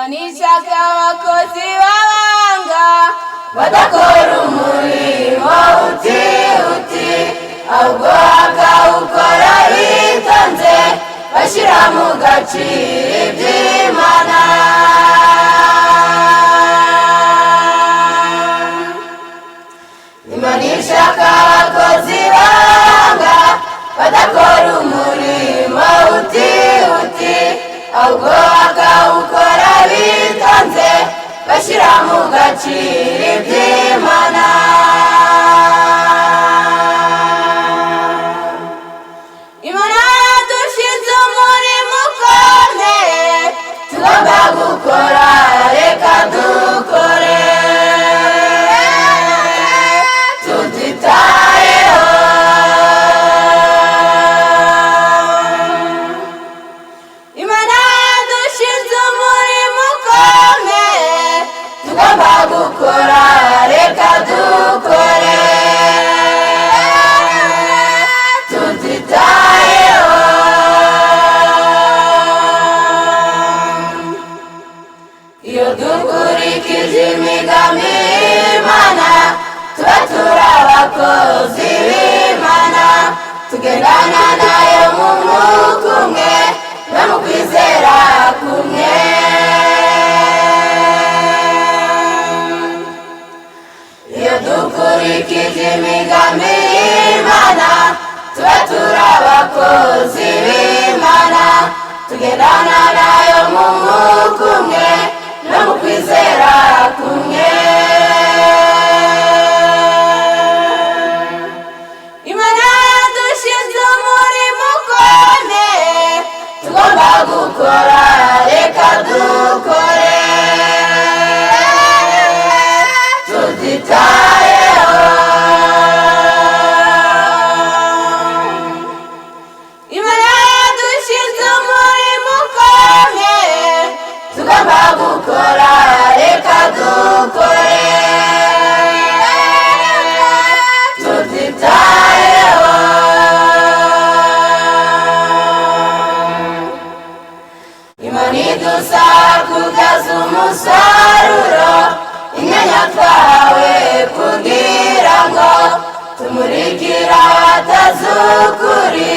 Imanishaka abakozi b'abanga badakora umurimo uti ahubwo bakawukora bitonze bashyira mu gaciro iby'Imana. Imanishaka abakozi b'abanga badakora umurimo uti ahubwo bakawukora bitonze bashyira mu gaciro iby'Imana. Imana yadushinze umurimo ukomeye tugomba gukora, reka dukore tutitayeho. Imana yadushinze umurimo ukomeye tugomba gukora, reka dukore tutitayeho. Iyo dukurikije imigambi y'Imana tuba turi abakozi b'Imana, tugendana nayo mu mwuka umwe no mu kwizera kumwe. Iyo dukurikije imigambi y'Imana tuba turi abakozi b'Imana, tugendana nayo mu mwuka umwe no mu kwizera kumwe. Imana yadushinze umurimo ukomeye tugomba gukora, reka dukore tutitayeho. Imana yadushinze umurimo ukomeye tugomba gukora, reka dukore tutitayeho. Imana idusaba kubyaza umusaruro imyanya twahawe kugira ngo tumurikire abatazi ukuri